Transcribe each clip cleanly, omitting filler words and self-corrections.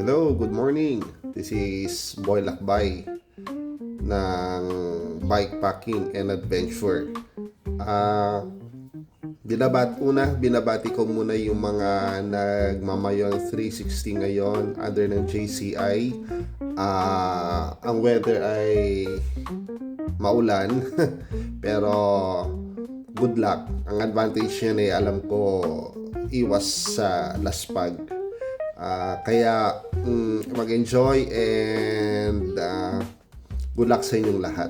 Hello, good morning. This is Boy Lakbay ng Bikepacking and Adventure. Ah, binabati ko muna yung mga nagmamayong 360 ngayon under ng JCI. Ang weather ay maulan pero good luck. Ang advantage niyan ay alam ko iwas sa laspag. Kaya mag-enjoy and good luck sa inyong lahat.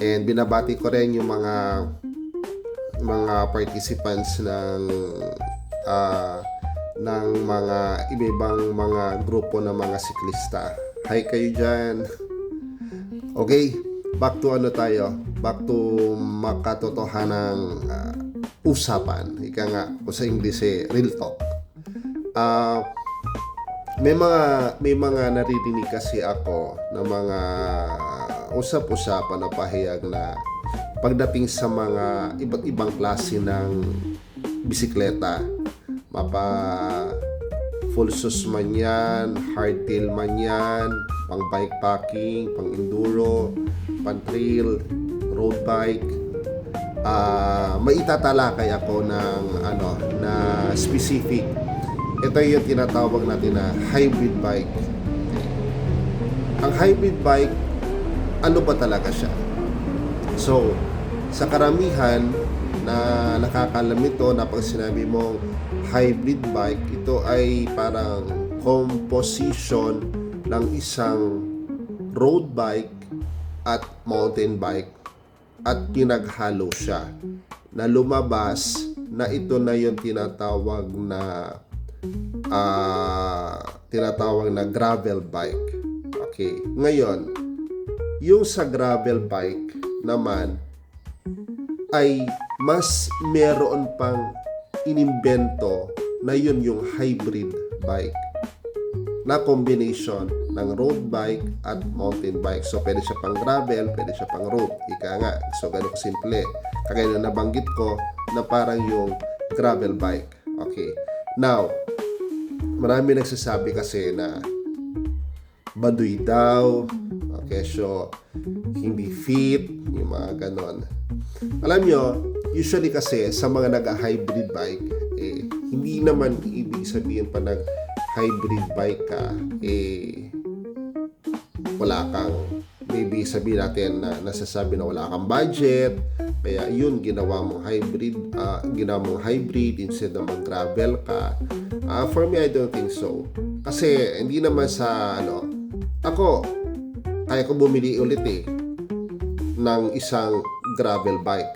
And binabati ko rin yung mga participants ng mga iba-ibang mga grupo ng mga siklista. Hi kayo dyan. Okay, back to back to makatotohanang usapan. Ika nga, o sa English real talk. May mga naririnig kasi ako na mga usap-usapan na pahayag na pagdating sa mga iba't ibang klase ng bisikleta, mapa full sus man yan, hardtail man yan, pang bikepacking, pang enduro, pang trail, road bike, maitatalakay ako ng na specific. Ito yung tinatawag natin na hybrid bike. Ang hybrid bike, ano ba talaga siya? So, sa karamihan na nakakalam ito na pag sinabi mong hybrid bike, ito ay parang composition ng isang road bike at mountain bike at pinaghalo siya na lumabas na ito na yung tinatawag na gravel bike. Okay. Ngayon, yung sa gravel bike naman ay mas meron pang inimbento na yun yung hybrid bike na combination ng road bike at mountain bike. So, pwede siya pang gravel, pwede siya pang road. Ika nga. So, ganun ko simple. Kagaya na nabanggit ko na parang yung gravel bike. Okay. Now, marami nagsasabi kasi na baduy daw, okay, so hindi fit, yung mga ganon. Alam nyo, usually kasi sa mga nag-hybrid bike, hindi naman ibig sabihin pa nag-hybrid bike ka, wala kang, maybe sabihin natin na nasasabi na wala kang budget, kaya yun ginawa mong hybrid instead na mag-gravel ka. For me, I don't think so. Kasi hindi naman sa ako kaya ko bumili ulit ng isang gravel bike.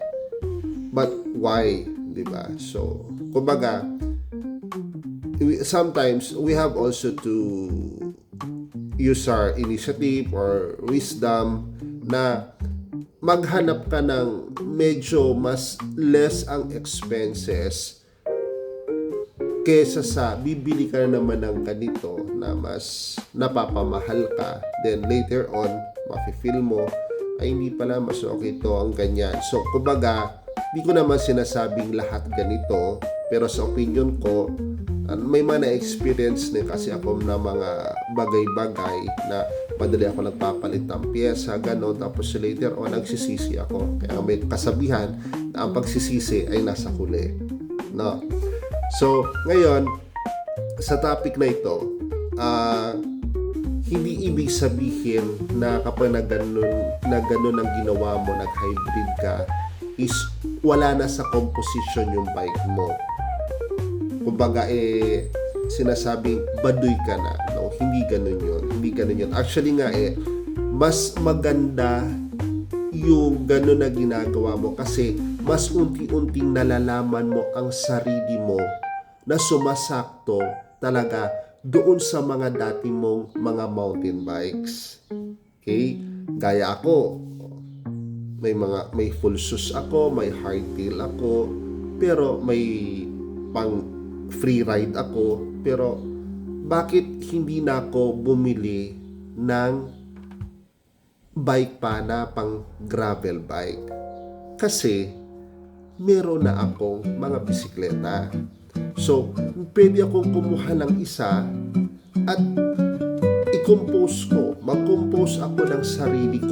But why, 'di ba? So, kumbaga, sometimes we have also to use our initiative or wisdom na maghanap ka ng medyo mas less ang expenses kesa sa bibili ka naman ng ganito na mas napapamahal ka, then later on mafe-feel mo ay hindi pala mas okay to ang ganyan. So kumbaga, di ko naman sinasabing lahat ganito, pero sa opinion ko, may mga na-experience din kasi ako na mga bagay-bagay na madali ako nagpapalit ng pyesa, gano'n, tapos later on nagsisisi ako. Kaya may kasabihan na ang pagsisisi ay nasa huli, no? So, ngayon, sa topic na ito, hindi ibig sabihin na kapag na ganun ang ginawa mo, nag-hybrid ka, is wala na sa composition yung bike mo. Kumbaga, sinasabing baduy ka na. No? Hindi ganun yun. Actually nga, mas maganda yung ganun na ginagawa mo kasi mas unti-unting nalalaman mo ang sarili mo na sumasakto talaga doon sa mga dati mong mga mountain bikes. Okay? Gaya ako, may full sus ako, may hardtail ako, pero may pang free ride ako, pero bakit hindi na ako bumili ng bike pa na pang gravel bike? Kasi meron na akong mga bisikleta. So, pwede akong kumuha ng isa at mag-compose ako ng sarili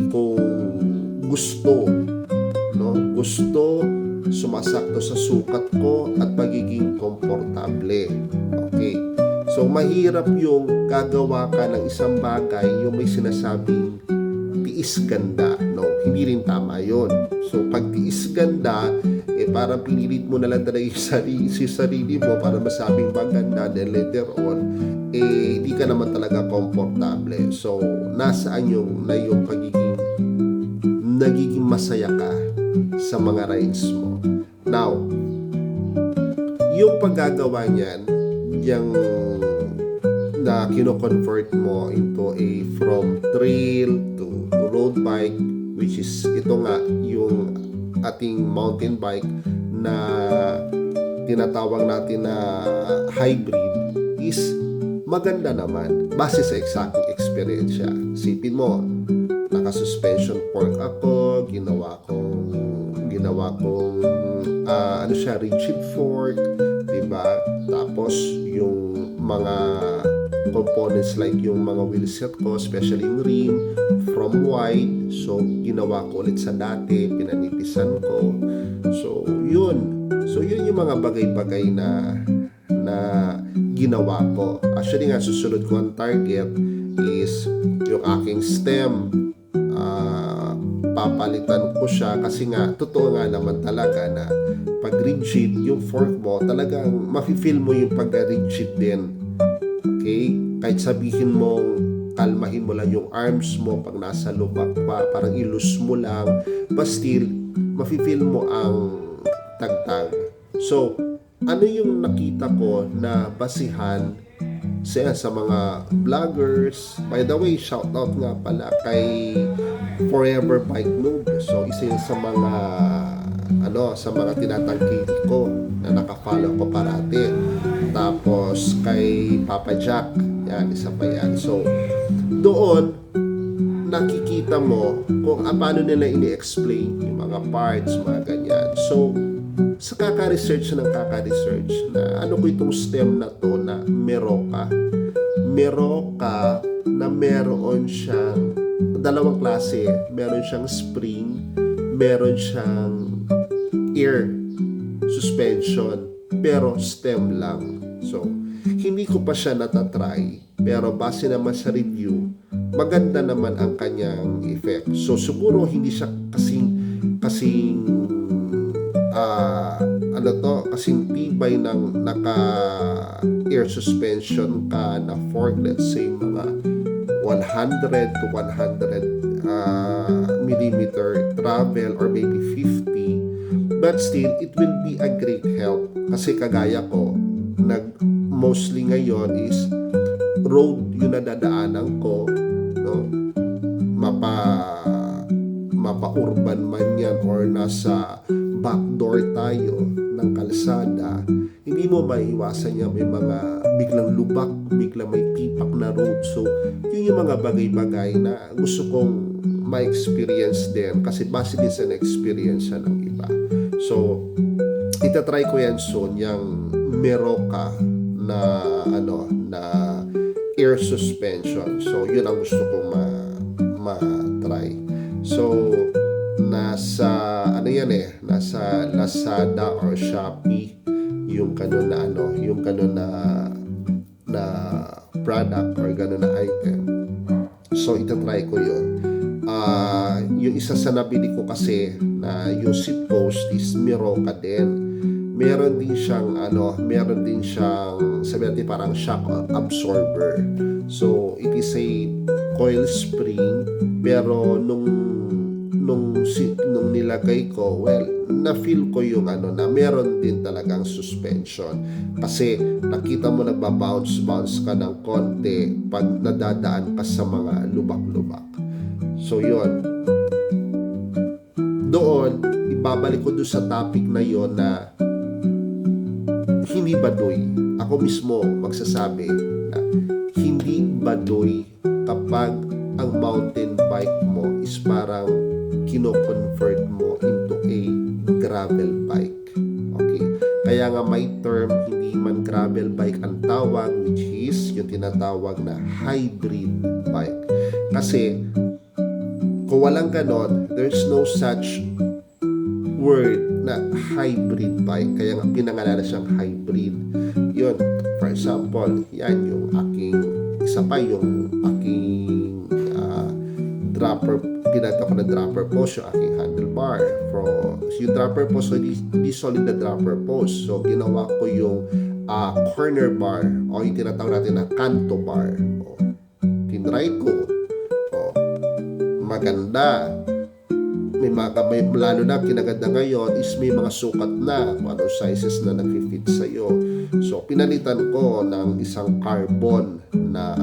kong gusto, no? Gusto, sumasakto sa sukat ko at pagiging komportable. Okay. So, mahirap yung gagawa ka ng isang bagay yung may sinasabing tiis ganda, no? Hindi rin tama yun. So, pag tiis ganda, parang pinilit mo na lang talaga yung sarili mo para masabing maganda, then later on, hindi ka naman talaga komportable. So, nasaan yung nagiging masaya ka sa mga rhymes mo. Now, yung paggagawa niyan, yung na kino-convert mo into from trail to road bike, which is ito nga yung ating mountain bike na tinatawag natin na hybrid, is maganda naman base sa exacting experience siya. Sipin mo, naka-suspension fork ako, ginawa kong rigid fork, diba? Tapos yung mga components like yung mga wheelset ko, especially yung rim from white, so ginawa ko ulit sa dati, pinanitisan ko. So yun yung mga bagay-bagay na ginawa ko. Actually nga, susunod ko ang target is yung aking stem. Papalitan ko siya kasi nga, totoo nga naman talaga na pag rigid yung fork mo, talagang mafe-feel mo yung pag-rigid din. Okay? Kahit sabihin mong kalmahin mo lang yung arms mo pag nasa lubak pa, parang ilus mo lang, but still, mafe-feel mo ang tagtag. So, ano yung nakita ko na basihan sa mga vloggers? By the way, shout out nga pala kay Forever Bike Noob. So, isa yun sa mga tinatangkilik ko na nakafollow ko parati. Tapos, kay Papa Jack, yan, isa pa yan. So, doon, nakikita mo kung paano nila ini-explain yung mga parts, mga ganyan. So, sa kaka-research na ano ko itong stem na to na Meroka na meron siyang dalawang klase. Meron siyang spring, meron siyang air suspension, pero stem lang. So, hindi ko pa siya natatry, pero base naman sa review, maganda naman ang kanyang effect. So, siguro hindi siya kasing kasing tibay ng naka-air suspension ka na fork, let's say mga 100 to 100 millimeter travel or maybe 50, but still it will be a great help kasi kagaya ko, mostly ngayon is road yung nadadaanan ko, no? Mapa-urban man yan or nasa backdoor tayo ng kalsada, hindi mo maiwasan yan, may mga biglang lubak, biglang may tipak na road. So, yun yung mga bagay-bagay na gusto kong ma-experience din kasi base din sa na-experience ng iba. So, itatry ko yan soon, yung Meroka na air suspension. So, yun ang gusto kong ma-try. So, nasa Lazada or Shopee yung ganun na product or ganun na item. So, itatry ko yun. Yung isa sa nabili ko kasi na yung seat post is Meroka din. Meron din siyang sabi natin parang shock absorber. So, it is a coil spring, pero nung nilagay ko, well, na-feel ko yung na meron din talagang suspension. Kasi nakita mo nagba-bounce ka ng konti pag nadadaan ka sa mga lubak-lubak. So, yun. Doon, ibabalik ko doon sa topic na yon na hindi baduy. Ako mismo magsasabi na hindi baduy kapag ang mountain bike mo is parang kino-convert mo into a gravel bike. Okay? Kaya nga may term, hindi naman gravel bike ang tawag, which is yung tinatawag na hybrid bike. Kasi kung walang ganon, there's no such word na hybrid bike. Kaya nga pinangalanan siyang hybrid. Yun, for example, yan yung aking, isa pa yung aking dropper, ginagawa ko na dropper post, yung aking handlebar. Yung dropper post, so hindi solid na dropper post. So, ginawa ko yung corner bar o yung tinatawag natin na canto bar. O, tinry ko. O, maganda. May lalo na kinaganda ngayon is may mga sukat na kung anong sizes na nag-fit sa'yo. So, pinalitan ko ng isang carbon na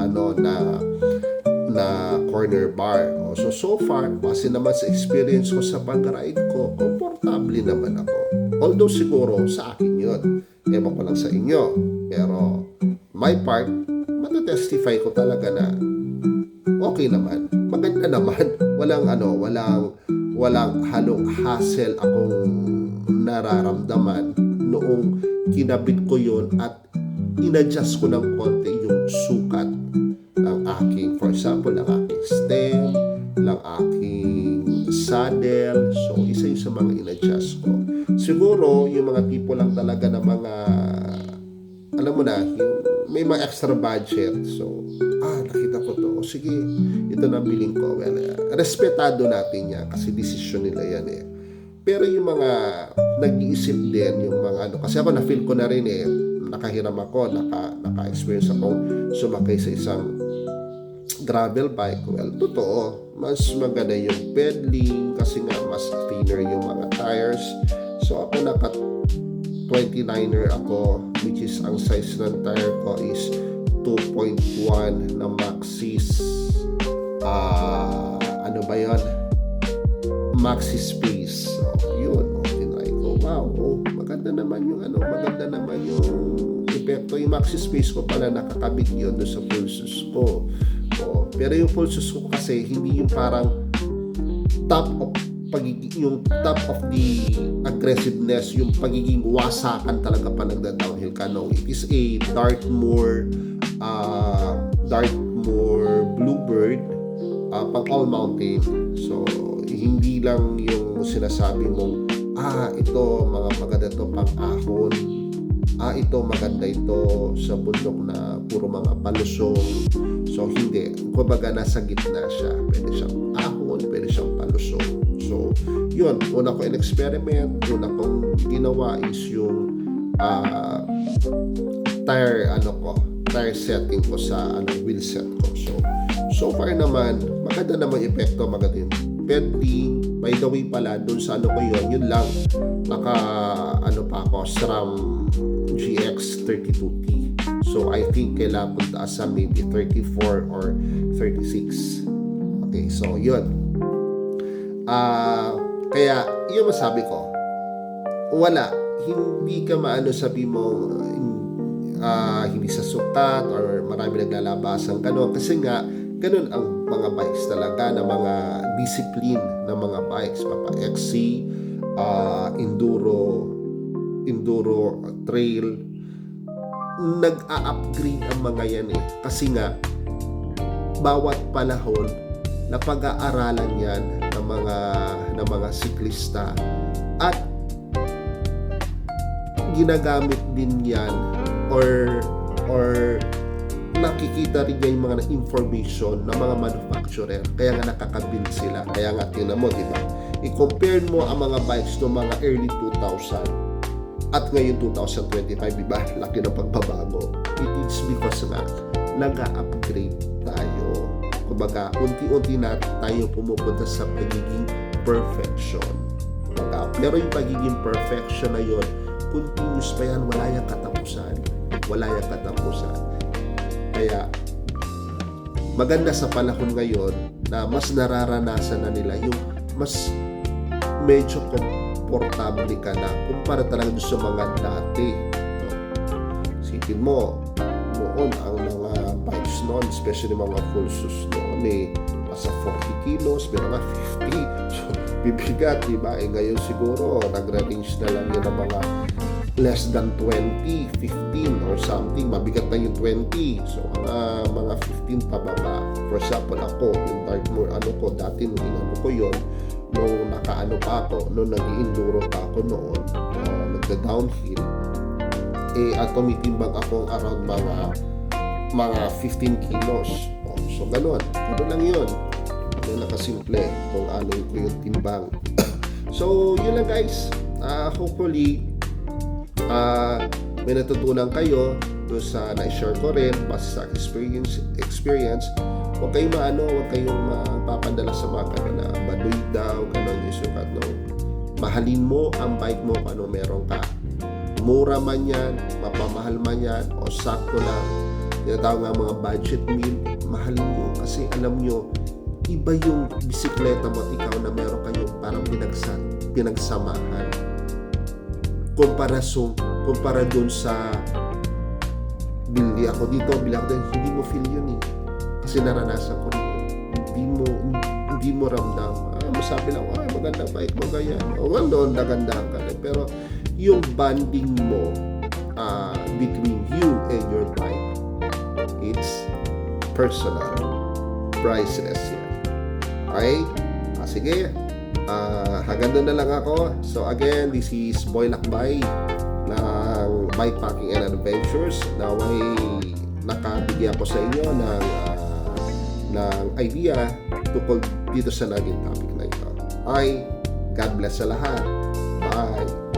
corner bar. So far, base naman sa experience ko sa pag-ride ko, komportable naman ako. Although siguro sa akin yun. Ewan ko lang sa inyo. Pero my part, matetestify ko talaga na okay naman. Maganda naman. Walang halong hassle akong nararamdaman noong kinabit ko yun at inadjust ko ng konti yung sukat ng aking, for example, ng aking stem, ng aking saddle. So, isa yung sa mga inadjust ko. Siguro, yung mga tipo lang talaga na mga, alam mo na, yung may mga extra budget. So, nakita ko to. Sige, ito na biling ko. Well, respetado natin yan kasi decision nila yan eh. Pero yung mga nag-iisip din, yung mga kasi ako na-feel ko na rin eh, nakahiram ako, naka-experience ako sumakay sa isang gravel bike. Well, totoo, mas maganda yung pedaling kasi nga mas thinner yung mga tires. So ako naka 29er ako, which is ang size ng tire ko is 2.1 na Maxxis Maxxis Space. So yun, tinry ko. Wow, maganda naman yung epekto. Yung Maxxis Space ko pala nakakabit yun doon sa pulses ko. Pero yung pulses ko kasi hindi yung parang top of the aggressiveness, yung pagiging wasakan talaga pa nagda-downhill ka. No, it is a Dartmoor Bluebird pang all mountain. So hindi lang yung sinasabi mong ito mga maganda to pang ahon, ito maganda ito sa bundok na puro mga palusong. So hindi, kumbaga nasa gitna siya, pwede siyang ahon, pwede siyang palusong. So yun, una ko in-experiment, una kong ginawa is yung tire setting ko sa wheel set ko. So far naman, maganda naman yung epekto, maganda yung pedaling. By the way pala, dun sa ko yun lang, naka pa ako, SRAM GX 32T. So I think kailangan kong taasan maybe 34 or 36. Okay, so yun. Kaya yung masabi ko, wala, hindi ka sabi mo hindi sa sukat or marami naglalabasan gano'n, kasi nga gano'n ang mga bikes talaga, na mga discipline na mga bikes, mapa XC, enduro trail, nag-a-upgrade ang mga yan eh, kasi nga bawat panahon na pag-aaralan yan ng mga siklista at ginagamit din yan or nakikita rin yung mga information ng mga manufacturer, kaya nga nakakabuild sila. Kaya nga tingnan mo, di ba, i-compare mo ang mga bikes ng mga early 2000 at ngayon 2025, di ba, laki ng pagbabago. It is because nga nag-upgrade tayo. Kumbaga, unti-unti na tayo pumupunta sa pagiging perfection. Pero yung pagiging perfection na yun, continuous pa yan, wala yung katapusan. Kaya maganda sa panahon ngayon na mas nararanasan na nila yung mas medyo komportable ka na kumpara talaga sa mga dati. Sipin mo, noon ang mga bikes noon, especially mga full sus noon nasa 40 kilos, pero nga 50. So, bibigat, diba? Ngayon siguro, nagre-range na lang yun ng mga less than 20, 15 or something. Mabigat na yung 20. So, mga 15 pababa. For example, ako, yung Dartmoor, dati nung inano ko yun, nung nakaano pa ako, nung nag-enduro pa ako noon, nagda-downhill, at tumitimbang ako around mga 15 kilos. So, ganun lang yun. Ganun nakasimple kung ano yung timbang. So, yun lang guys. Hopefully, may natutunan kayo doon sa na-share ko rin base sa experience. Huwag kayong mapapandala sa mga na baduy daw, ganun yung sukat, no? Mahalin mo ang bike mo kung ano meron ka. Mura man yan, mapamahal man yan, o sakto lang. Tinatawag nga mga budget meal, mahalin nyo. Kasi alam nyo, iba yung bisikleta mo at ikaw na meron kayong parang pinagsamahan. Kumpara dun sa bili ako dito, hindi mo feel yun eh. Kasi naranasan ko rin. Hindi mo ramdam. Masabi lang, maganda bike mo ganyan. O doon, nagandahan ka rin. Pero yung bonding mo between you and your bike, it's personal. Priceless yan. Okay? Sige. Hanggang doon na lang ako. So again, this is Boy Lakbay ng Bikepacking and Adventures. Naway nakabigyan ko sa inyo ng idea tungkol dito sa naging topic na ito. Okay? God bless sa lahat. Bye!